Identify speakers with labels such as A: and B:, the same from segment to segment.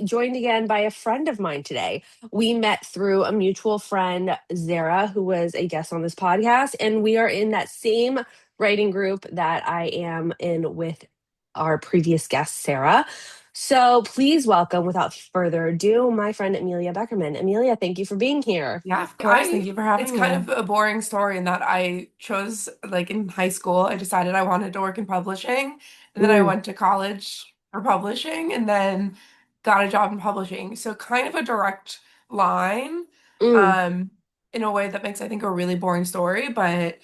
A: joined again by a friend of mine today. We met through a mutual friend, Zara, who was a guest on this podcast, and we are in that same writing group that I am in with our previous guest, Sarah. So please welcome, without further ado, my friend Amelia Beckerman. Amelia, thank you for being here.
B: Yeah, of course. Thank you for having me. It's kind of a boring story in that I chose, like in high school, I decided I wanted to work in publishing, and then I
A: Mm,
B: went to college for publishing, and then got a job in publishing. So kind of a direct line,
A: mm,
B: um, in a way that makes, I think, a really boring story. But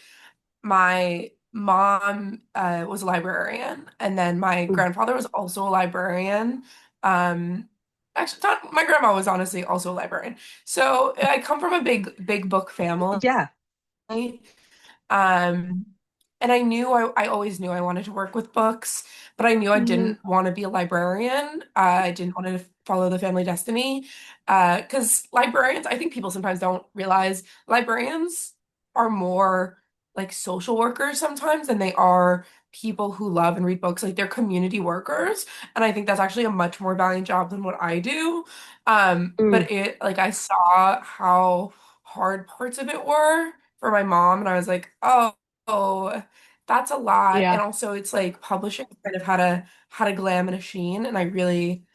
B: my mom was a librarian, and then my
A: mm.
B: grandfather was also a librarian. Um, actually, not, my grandma was honestly also a librarian. So I come from a big book family.
A: Yeah.
B: Um, and I always knew I wanted to work with books, but I knew I
A: Mm,
B: didn't want to be a librarian. I didn't want to follow the family destiny. Because librarians, I think people sometimes don't realize librarians are more like social workers sometimes than they are people who love and read books. Like they're community workers. And I think that's actually a much more valuable job than what I do.
A: mm.
B: But like I saw how hard parts of it were for my mom, and I was like, oh, that's a lot. And
A: Yeah.
B: also, it's like publishing kind of had a glam and a sheen, and I really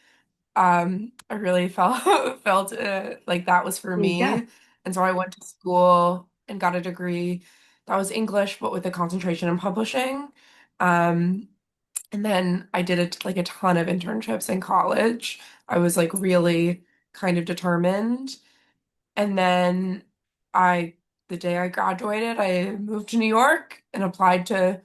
B: felt like that was for
A: Yeah.
B: me. And so I went to school and got a degree that was English, but with a concentration in publishing. Um, and then I did like a ton of internships in college. I was like really kind of determined. And then I, the day I graduated, I moved to New York and applied to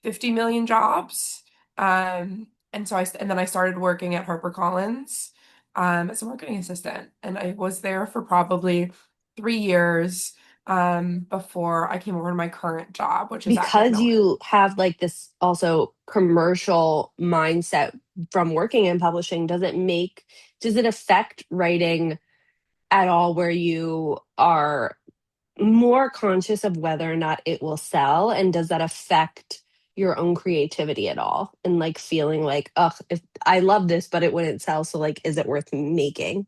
B: 50 million jobs. And then I started working at HarperCollins, as a marketing assistant. And I was there for probably 3 years, before I came over to my current job, which is at
A: Because
B: Macmillan.
A: you have like this also commercial mindset from working in publishing, does it affect writing at all where you are more conscious of whether or not it will sell? And does that affect your own creativity at all? And like feeling like, oh, if I love this, but it wouldn't sell. So like, is it worth making?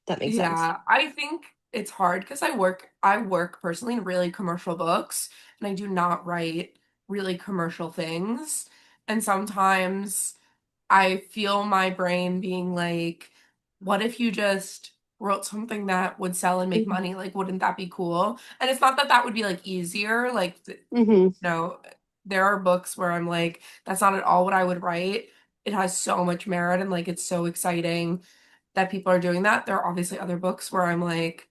A: That makes sense.
B: Yeah, I think it's hard because I work personally in really commercial books, and I do not write really commercial things. And sometimes I feel my brain being like, what if you just wrote something that would sell and make money? Like, wouldn't that be cool? And it's not that that would be like easier. Like,
A: Mm-hmm.
B: know, there are books where I'm like, that's not at all what I would write. It has so much merit, and like it's so exciting that people are doing that. There are obviously other books where I'm like,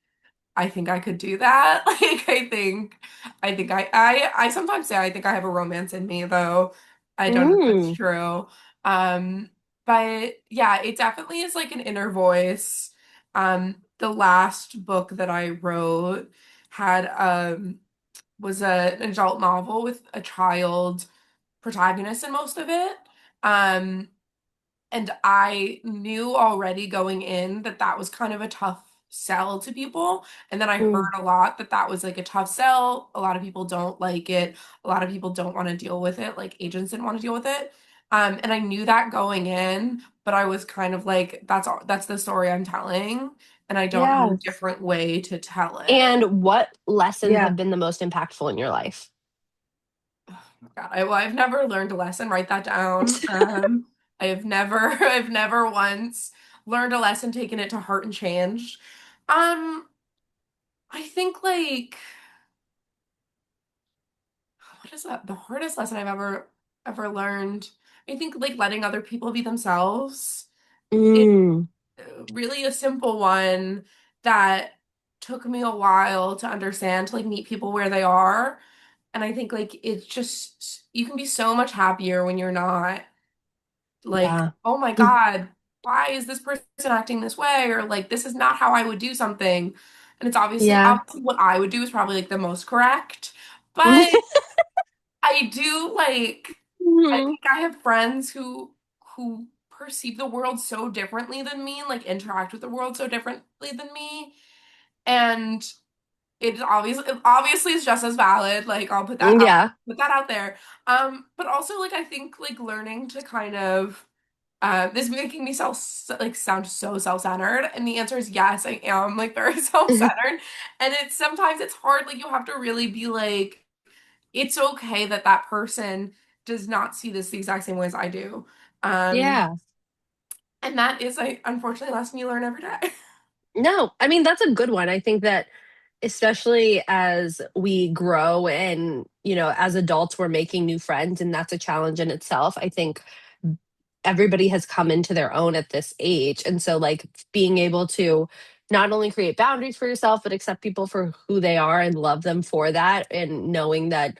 B: I think I could do that. Like I think I sometimes say I think I have a romance in me, though I don't know if that's
A: Mm.
B: true. Um, but yeah, it definitely is like an inner voice. The last book that I wrote had was an adult novel with a child protagonist in most of it. Um, and I knew already going in that that was kind of a tough sell to people. And then I
A: Mm.
B: heard a lot that that was like a tough sell. A lot of people don't like it. A lot of people don't want to deal with it. Like agents didn't want to deal with it. And I knew that going in, but I was kind of like, that's the story I'm telling, and I don't have a
A: Yes.
B: different way to tell it.
A: And what lessons
B: Yeah.
A: have been the most impactful in your life?
B: God, I've never learned a lesson. Write that down. I have never, I've never once learned a lesson, taken it to heart, and changed. Um, I think like, what is that? The hardest lesson I've ever learned. I think like letting other people be themselves is
A: Mm.
B: really a simple one that took me a while to understand, to like meet people where they are. And I think like it's just you can be so much happier when you're not like,
A: Yeah.
B: oh my God, why is this person acting this way? Or like, this is not how I would do something. And it's
A: Yeah.
B: obviously what I would do is probably like the most correct. But I do like, I
A: Mhm.
B: think I have friends who perceive the world so differently than me, and like interact with the world so differently than me. And it obviously is just as valid. Like
A: Yeah.
B: put that out there. But also like I think like learning to kind of This is making me sound so self-centered, and the answer is yes, I am like very self-centered, and it's sometimes it's hard. Like you have to really be like, it's okay that that person does not see this the exact same way as I do, um,
A: Yeah.
B: and that is like unfortunately a lesson you learn every day.
A: No, I mean, that's a good one. I think that especially as we grow and, as adults, we're making new friends, and that's a challenge in itself. I think everybody has come into their own at this age. And so, like, being able to not only create boundaries for yourself, but accept people for who they are and love them for that, and knowing that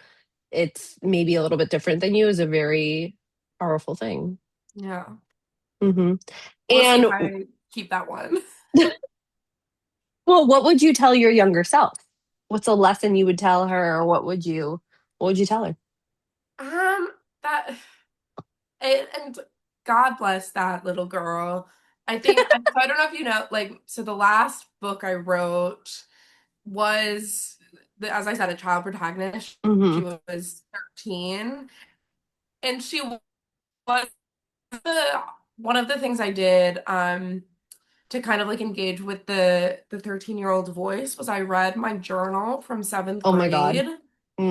A: it's maybe a little bit different than you is a very powerful thing.
B: Yeah,
A: Hmm.
B: we'll see if
A: And,
B: I keep that one.
A: well, what would you tell your younger self? What's a lesson you would tell her, or what would you tell her?
B: Um, that and God bless that little girl. I think so I don't know if you know, like, so the last book I wrote was as I said, a child protagonist. She
A: Hmm.
B: was 13, and she was the one of the things I did to kind of like engage with the 13-year-old voice was I read my journal from seventh
A: Oh my God.
B: grade.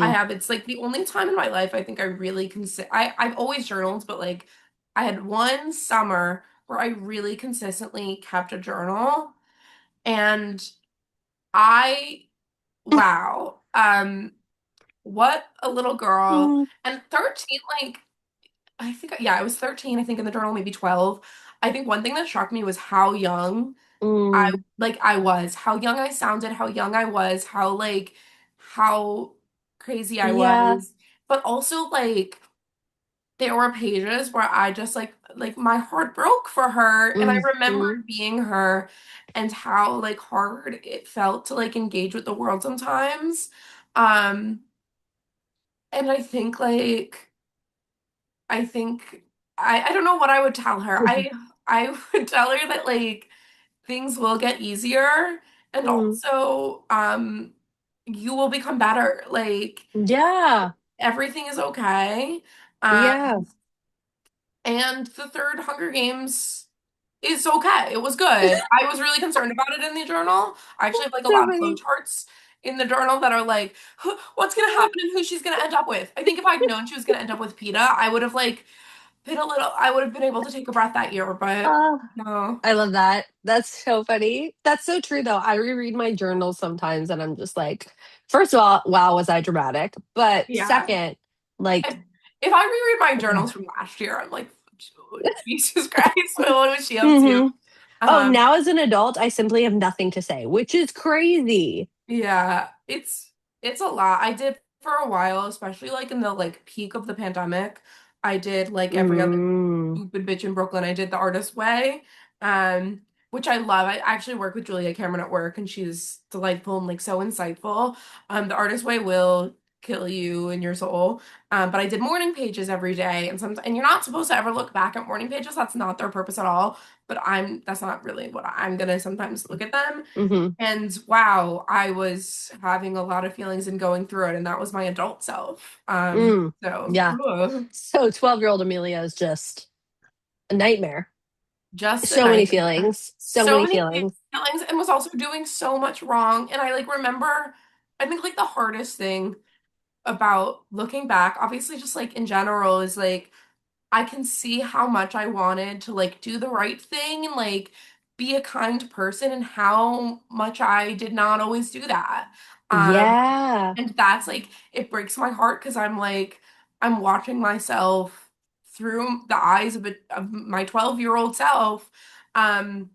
B: I
A: Mm,
B: have It's like the only time in my life I think I really consider I've always journaled, but like I had one summer where I really consistently kept a journal, and I wow. What a little girl.
A: mm,
B: And 13, like, I think, yeah, I was 13, I think in the journal, maybe 12. I think one thing that shocked me was how young
A: mm.
B: I was, how young I sounded, how young I was, how crazy I
A: Yeah.
B: was. But also, like, there were pages where I just, my heart broke for her. And I remember
A: Hmm.
B: being her and how, like, hard it felt to, like, engage with the world sometimes. Um, and I think I don't know what I would tell her. I would tell her that like things will get easier, and
A: Mm.
B: also you will become better. Like
A: Yeah.
B: everything is okay.
A: Yeah.
B: And the third Hunger Games is okay. It was good. I was really concerned about it in the journal. I actually have like a
A: So
B: lot of flow
A: funny.
B: charts in the journal that are like, what's gonna happen and who she's gonna end up with. I think if I'd known she was gonna end up with PETA, I would have like I would have been able to take a breath that year, but
A: Oh,
B: no.
A: I love that. That's so funny. That's so true, though. I reread my journals sometimes, and I'm just like, first of all, wow, was I dramatic? But
B: Yeah.
A: second, like,
B: If, if I reread my
A: oh.
B: journals from last year, I'm like, Jesus Christ, what was she up to?
A: Hmm. Oh,
B: Um,
A: now as an adult, I simply have nothing to say, which is crazy.
B: yeah, it's a lot. I did for a while, especially like in the like peak of the pandemic. I did like every other
A: Mm.
B: stupid bitch in Brooklyn. I did the artist way, um, which I love. I actually work with Julia Cameron at work, and she's delightful and like so insightful. The artist way will kill you in your soul. But I did morning pages every day, and you're not supposed to ever look back at morning pages. That's not their purpose at all. But that's not really what I'm gonna sometimes look at them.
A: Hmm.
B: And wow, I was having a lot of feelings and going through it, and that was my adult self.
A: Mm.
B: So
A: Yeah. So 12-year-old Amelia is just a nightmare.
B: just a
A: So many
B: nightmare.
A: feelings. So
B: So
A: many
B: many
A: feelings.
B: feelings, and was also doing so much wrong. And I like remember, I think like the hardest thing about looking back, obviously just like in general, is like I can see how much I wanted to like do the right thing and like be a kind person, and how much I did not always do that. Um,
A: Yeah.
B: And that's like, it breaks my heart because I'm like, I'm watching myself through the eyes of my 12-year-old self, um,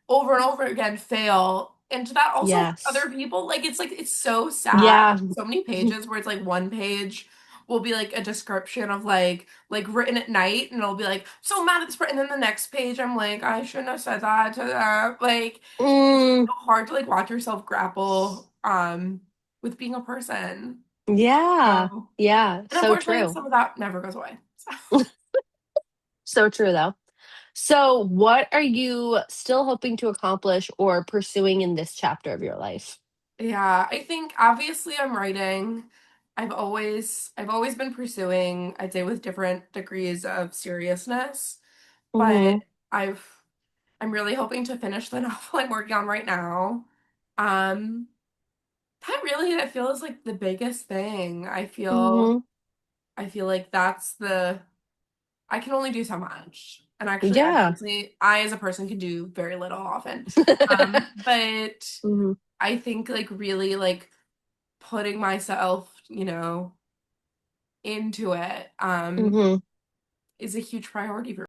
B: over and over again fail. And to that also
A: Yes.
B: other people, like, it's so sad.
A: Yeah.
B: So many pages where it's like one page will be like a description of like written at night, and it'll be like so mad at this person, and then the next page I'm like I shouldn't have said that to that. Like it's
A: Mm,
B: so hard to like watch yourself grapple with being a person.
A: yeah.
B: So,
A: Yeah.
B: and
A: So
B: unfortunately,
A: true.
B: some of that never goes away. So,
A: So true, though. So, what are you still hoping to accomplish or pursuing in this chapter of your life?
B: yeah, I think obviously I'm writing. I've always been pursuing, I'd say with different degrees of seriousness. but
A: Mhm.
B: I've I'm really hoping to finish the novel I'm working on right now. Um, that really I feel is like the biggest thing.
A: Mhm.
B: I feel like that's the I can only do so much. And actually,
A: Yeah.
B: I as a person can do very little often. But
A: Mhm.
B: I think like really like putting myself, into it,
A: Mhm.
B: is a huge priority for